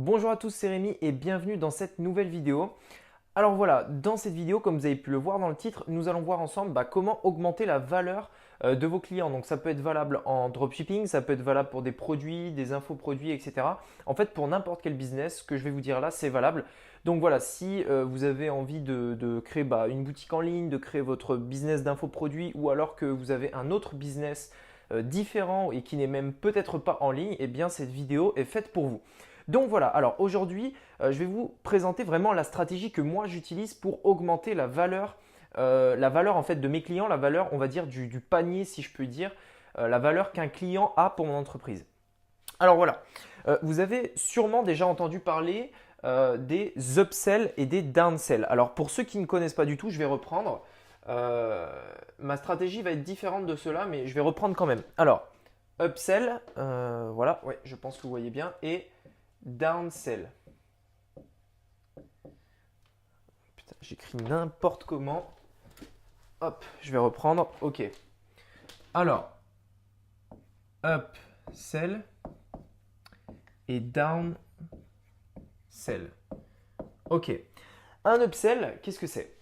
Bonjour à tous, c'est Rémi et bienvenue dans cette nouvelle vidéo. Alors voilà, dans cette vidéo, comme vous avez pu le voir dans le titre, nous allons voir ensemble comment augmenter la valeur de vos clients. Donc ça peut être valable en dropshipping, ça peut être valable pour des produits, des infoproduits, etc. En fait, pour n'importe quel business, ce que je vais vous dire là, c'est valable. Donc voilà, si vous avez envie de créer une boutique en ligne, de créer votre business d'infoproduits ou alors que vous avez un autre business différent et qui n'est même peut-être pas en ligne, eh bien cette vidéo est faite pour vous. Donc voilà, alors aujourd'hui, je vais vous présenter vraiment la stratégie que moi j'utilise pour augmenter la valeur en fait de mes clients, la valeur on va dire du panier si je peux dire, la valeur qu'un client a pour mon entreprise. Alors voilà, vous avez sûrement déjà entendu parler des upsells et des downsells. Alors pour ceux qui ne connaissent pas du tout, je vais reprendre. Ma stratégie va être différente de cela, mais je vais reprendre quand même. Alors, upsell, voilà, ouais, je pense que vous voyez bien, et downsell. Putain, j'écris n'importe comment. Hop, je vais reprendre. Ok. Alors, upsell et downsell. Ok. Un upsell, qu'est-ce que c'est?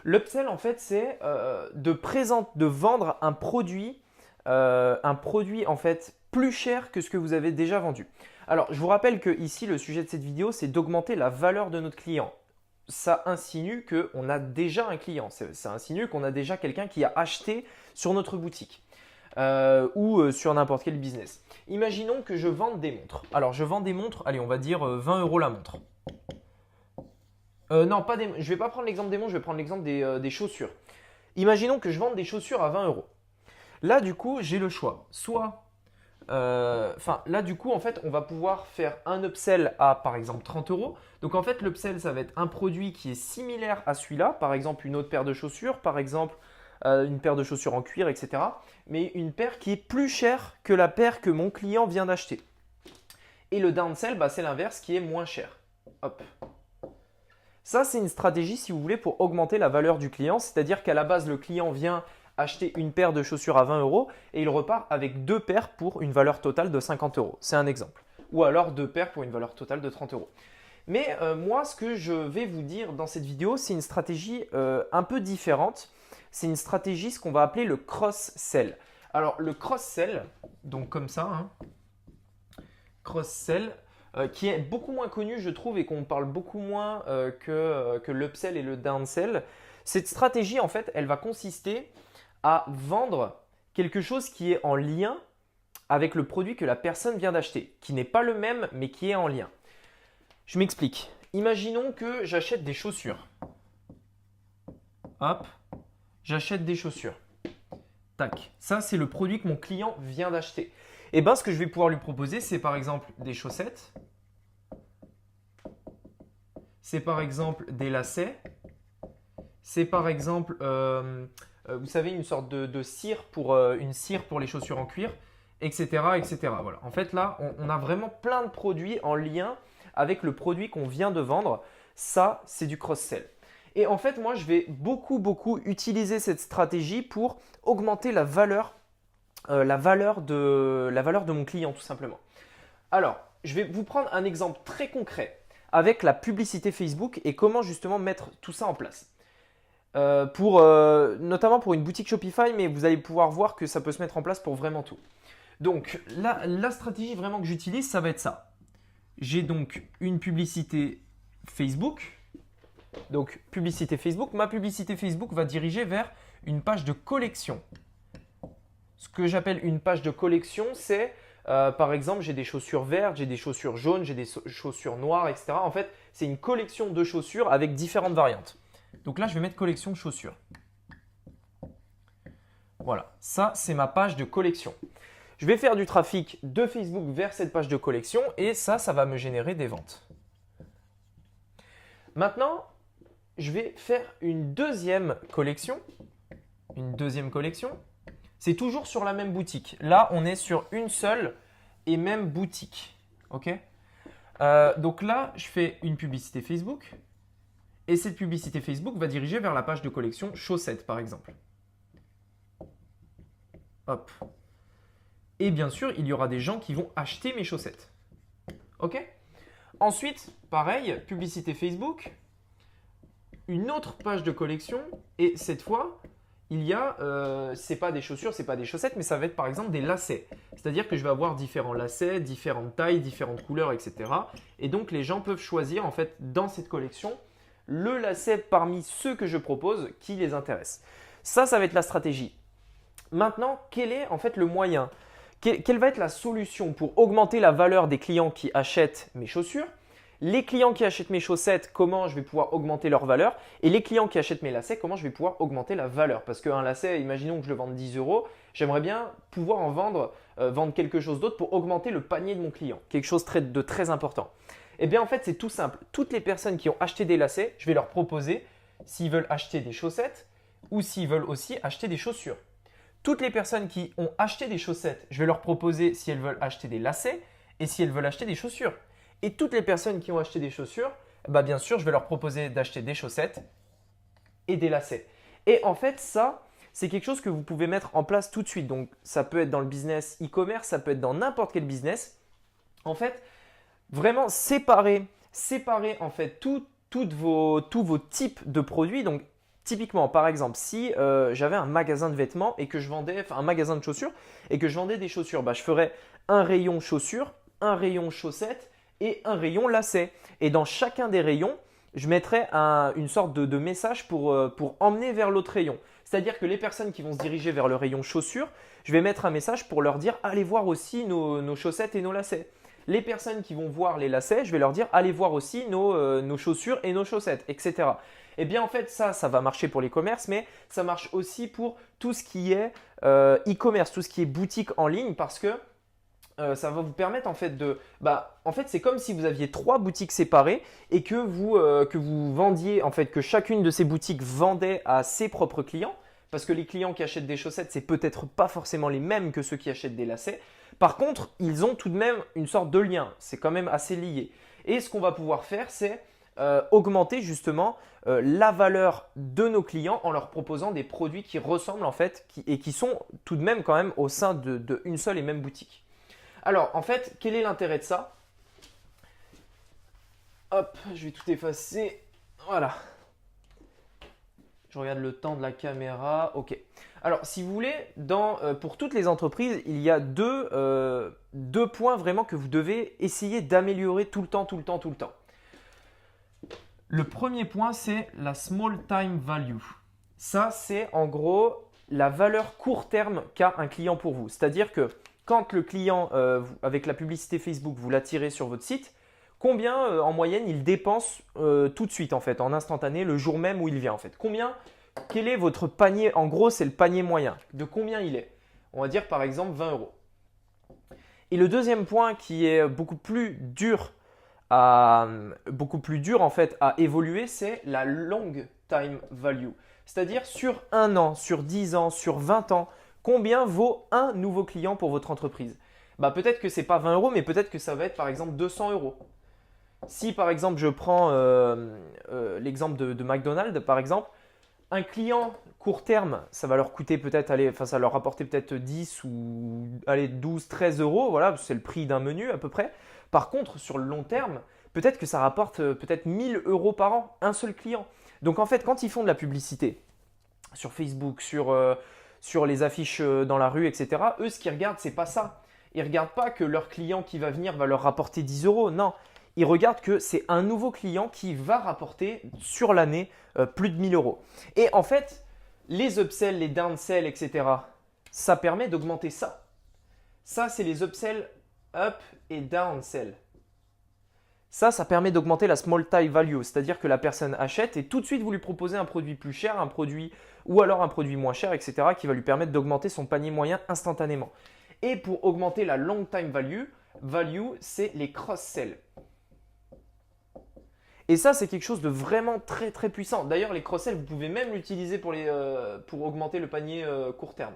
L'upsell, en fait, c'est de vendre un produit en fait plus cher que ce que vous avez déjà vendu. Alors, je vous rappelle que ici, le sujet de cette vidéo, c'est d'augmenter la valeur de notre client. Ça insinue qu'on a déjà un client, ça insinue qu'on a déjà quelqu'un qui a acheté sur notre boutique ou sur n'importe quel business. Imaginons que je vende des montres. Alors, je vends des montres, allez, on va dire 20 euros la montre. Non, pas des, je ne vais pas prendre l'exemple des montres, je vais prendre l'exemple des chaussures. Imaginons que je vende des chaussures à 20 euros. Là, du coup, j'ai le choix. Soit, là, du coup, en fait, on va pouvoir faire un upsell à, par exemple, 30 euros. Donc, en fait, l'upsell, ça va être un produit qui est similaire à celui-là. Par exemple, une autre paire de chaussures, par exemple, une paire de chaussures en cuir, etc. Mais une paire qui est plus chère que la paire que mon client vient d'acheter. Et le downsell, c'est l'inverse, qui est moins cher. Hop. Ça, c'est une stratégie, si vous voulez, pour augmenter la valeur du client. C'est-à-dire qu'à la base, le client vient acheter une paire de chaussures à 20 euros et il repart avec deux paires pour une valeur totale de 50 euros. C'est un exemple. Ou alors deux paires pour une valeur totale de 30 euros. Mais moi, ce que je vais vous dire dans cette vidéo, c'est une stratégie un peu différente. C'est une stratégie, ce qu'on va appeler le cross-sell. Alors, le cross-sell, donc comme ça, hein, cross-sell, qui est beaucoup moins connu, je trouve, et qu'on parle beaucoup moins que l'upsell et le downsell. Cette stratégie, en fait, elle va consister à vendre quelque chose qui est en lien avec le produit que la personne vient d'acheter, qui n'est pas le même, mais qui est en lien. Je m'explique. Imaginons que j'achète des chaussures. Hop, j'achète des chaussures. Tac. Ça, c'est le produit que mon client vient d'acheter. Et bien, ce que je vais pouvoir lui proposer, c'est par exemple des chaussettes. C'est par exemple des lacets. C'est par exemple, vous savez, une sorte de cire une cire pour les chaussures en cuir, etc., etc. Voilà. En fait, là, on a vraiment plein de produits en lien avec le produit qu'on vient de vendre. Ça, c'est du cross-sell. Et en fait, moi, je vais beaucoup utiliser cette stratégie pour augmenter la valeur de mon client, tout simplement. Alors, je vais vous prendre un exemple très concret avec la publicité Facebook et comment justement mettre tout ça en place. Notamment pour une boutique Shopify, mais vous allez pouvoir voir que ça peut se mettre en place pour vraiment tout. Donc, la stratégie vraiment que j'utilise, ça va être ça. J'ai donc une publicité Facebook. Donc, publicité Facebook. Ma publicité Facebook va diriger vers une page de collection. Ce que j'appelle une page de collection, c'est par exemple, j'ai des chaussures vertes, j'ai des chaussures jaunes, j'ai des chaussures noires, etc. En fait, c'est une collection de chaussures avec différentes variantes. Donc là, je vais mettre collection chaussures. Voilà, ça, c'est ma page de collection. Je vais faire du trafic de Facebook vers cette page de collection et ça va me générer des ventes. Maintenant, je vais faire une deuxième collection. Une deuxième collection. C'est toujours sur la même boutique. Là, on est sur une seule et même boutique. Ok. Donc là, je fais une publicité Facebook. Et cette publicité Facebook va diriger vers la page de collection chaussettes, par exemple. Hop. Et bien sûr, il y aura des gens qui vont acheter mes chaussettes. Ok. Ensuite, pareil, publicité Facebook, une autre page de collection et cette fois, il y a, c'est pas des chaussures, c'est pas des chaussettes, mais ça va être par exemple des lacets. C'est-à-dire que je vais avoir différents lacets, différentes tailles, différentes couleurs, etc. Et donc les gens peuvent choisir en fait dans cette collection le lacet parmi ceux que je propose qui les intéresse. Ça va être la stratégie. Maintenant, quel est en fait le moyen? Quelle va être la solution pour augmenter la valeur des clients qui achètent mes chaussures? Les clients qui achètent mes chaussettes, comment je vais pouvoir augmenter leur valeur? Et les clients qui achètent mes lacets, comment je vais pouvoir augmenter la valeur? Parce qu'un lacet, imaginons que je le vende 10 euros, j'aimerais bien pouvoir en vendre quelque chose d'autre pour augmenter le panier de mon client. Quelque chose de très important. Eh bien en fait, c'est tout simple. Toutes les personnes qui ont acheté des lacets, je vais leur proposer s'ils veulent acheter des chaussettes ou s'ils veulent aussi acheter des chaussures. Toutes les personnes qui ont acheté des chaussettes, je vais leur proposer si elles veulent acheter des lacets et si elles veulent acheter des chaussures. Et toutes les personnes qui ont acheté des chaussures, bah bien sûr, je vais leur proposer d'acheter des chaussettes et des lacets. Et en fait, ça, c'est quelque chose que vous pouvez mettre en place tout de suite. Donc, ça peut être dans le business e-commerce, ça peut être dans n'importe quel business. En fait, vraiment séparer en fait tous vos types de produits. Donc, typiquement, par exemple, si j'avais un magasin de vêtements et que je vendais, enfin un magasin de chaussures et que je vendais des chaussures, bah, je ferais un rayon chaussures, un rayon chaussettes et un rayon lacets. Et dans chacun des rayons, je mettrais une sorte de message pour emmener vers l'autre rayon. C'est-à-dire que les personnes qui vont se diriger vers le rayon chaussures, je vais mettre un message pour leur dire allez voir aussi nos chaussettes et nos lacets. Les personnes qui vont voir les lacets, je vais leur dire allez voir aussi nos chaussures et nos chaussettes, etc. Eh bien en fait ça va marcher pour les commerces, mais ça marche aussi pour tout ce qui est e-commerce, tout ce qui est boutique en ligne parce que ça va vous permettre en fait en fait c'est comme si vous aviez 3 boutiques séparées et que vous vendiez en fait que chacune de ces boutiques vendait à ses propres clients parce que les clients qui achètent des chaussettes c'est peut-être pas forcément les mêmes que ceux qui achètent des lacets. Par contre, ils ont tout de même une sorte de lien, c'est quand même assez lié. Et ce qu'on va pouvoir faire c'est augmenter justement la valeur de nos clients en leur proposant des produits qui ressemblent en fait et qui sont tout de même quand même au sein d'une seule et même boutique. Alors, en fait, quel est l'intérêt de ça? Hop, je vais tout effacer. Voilà. Je regarde le temps de la caméra. Ok. Alors, si vous voulez, pour toutes les entreprises, il y a deux points vraiment que vous devez essayer d'améliorer tout le temps. Le premier point, c'est la small time value. Ça, c'est en gros la valeur court terme qu'a un client pour vous. C'est-à-dire que quand le client, avec la publicité Facebook, vous l'attirez sur votre site, combien en moyenne il dépense tout de suite en fait, en instantané, le jour même où il vient en fait. Quel est votre panier? En gros, c'est le panier moyen. De combien il est? On va dire par exemple 20 euros. Et le deuxième point qui est beaucoup plus dur en fait à évoluer, c'est la long time value. C'est-à-dire sur 1 an, sur 10 ans, sur 20 ans, combien vaut un nouveau client pour votre entreprise? Bah, peut-être que ce n'est pas 20 euros, mais peut-être que ça va être par exemple 200 euros. Si par exemple je prends l'exemple de McDonald's, par exemple, un client court terme, ça va leur coûter peut-être, ça va leur rapporter peut-être 10 ou 12, 13 euros. Voilà, c'est le prix d'un menu à peu près. Par contre, sur le long terme, peut-être que ça rapporte peut-être 1000 euros par an, un seul client. Donc en fait, quand ils font de la publicité sur Facebook, sur les affiches dans la rue, etc., eux, ce qu'ils regardent, c'est pas ça. Ils ne regardent pas que leur client qui va venir va leur rapporter 10 euros. Non, ils regardent que c'est un nouveau client qui va rapporter sur l'année plus de 1000 euros. Et en fait, les upsells, les downsells, etc., ça permet d'augmenter ça. Ça, c'est les upsells up et downsell. Ça permet d'augmenter la small time value, c'est-à-dire que la personne achète et tout de suite vous lui proposez un produit plus cher, ou alors un produit moins cher, etc., qui va lui permettre d'augmenter son panier moyen instantanément. Et pour augmenter la long time value, c'est les cross-sell. Et ça, c'est quelque chose de vraiment très très puissant. D'ailleurs, les cross-sell, vous pouvez même l'utiliser pour augmenter le panier court terme.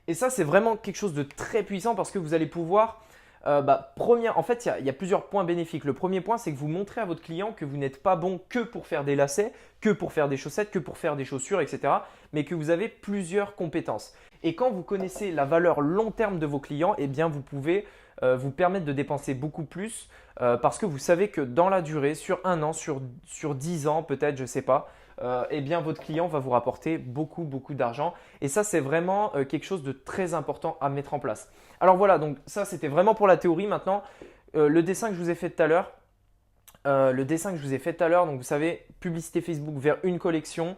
Et ça, c'est vraiment quelque chose de très puissant parce que vous allez pouvoir… en fait, il y a plusieurs points bénéfiques. Le premier point, c'est que vous montrez à votre client que vous n'êtes pas bon que pour faire des lacets, que pour faire des chaussettes, que pour faire des chaussures, etc. Mais que vous avez plusieurs compétences. Et quand vous connaissez la valeur long terme de vos clients, eh bien, vous pouvez vous permettre de dépenser beaucoup plus parce que vous savez que dans la durée, sur un an, sur 10 ans peut-être, je ne sais pas, eh bien votre client va vous rapporter beaucoup, beaucoup d'argent. Et ça, c'est vraiment quelque chose de très important à mettre en place. Alors voilà, donc ça, c'était vraiment pour la théorie. Maintenant, le dessin que je vous ai fait tout à l'heure, donc vous savez, publicité Facebook vers une collection,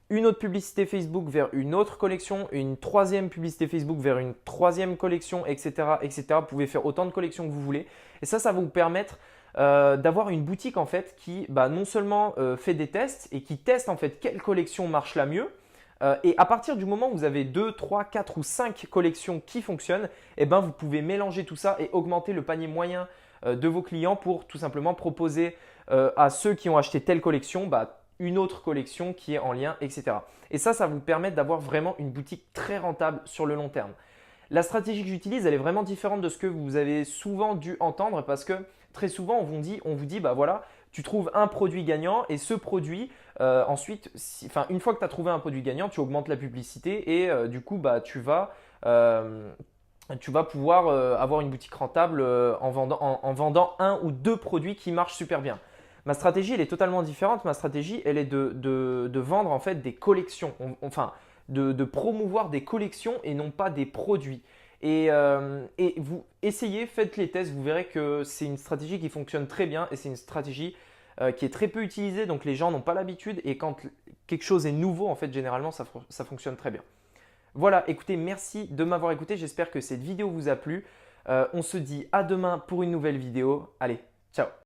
une autre publicité Facebook vers une autre collection, une troisième publicité Facebook vers une troisième collection, etc., etc. Vous pouvez faire autant de collections que vous voulez. Et ça va vous permettre d'avoir une boutique en fait qui non seulement fait des tests et qui teste en fait quelle collection marche la mieux. Et à partir du moment où vous avez 2, 3, 4 ou 5 collections qui fonctionnent, eh ben, vous pouvez mélanger tout ça et augmenter le panier moyen de vos clients pour tout simplement proposer à ceux qui ont acheté telle collection une autre collection qui est en lien, etc. Et ça va vous permettre d'avoir vraiment une boutique très rentable sur le long terme. La stratégie que j'utilise, elle est vraiment différente de ce que vous avez souvent dû entendre parce que très souvent, on vous dit, voilà, tu trouves un produit gagnant et ce produit, ensuite, une fois que tu as trouvé un produit gagnant, tu augmentes la publicité et du coup, tu vas pouvoir avoir une boutique rentable en vendant un ou deux produits qui marchent super bien. Ma stratégie, elle est totalement différente. Ma stratégie, elle est de vendre en fait des collections, de promouvoir des collections et non pas des produits. Et vous essayez, faites les tests, vous verrez que c'est une stratégie qui fonctionne très bien et c'est une stratégie qui est très peu utilisée, donc les gens n'ont pas l'habitude et quand quelque chose est nouveau, en fait, généralement, ça fonctionne très bien. Voilà, écoutez, merci de m'avoir écouté. J'espère que cette vidéo vous a plu. On se dit à demain pour une nouvelle vidéo. Allez, ciao!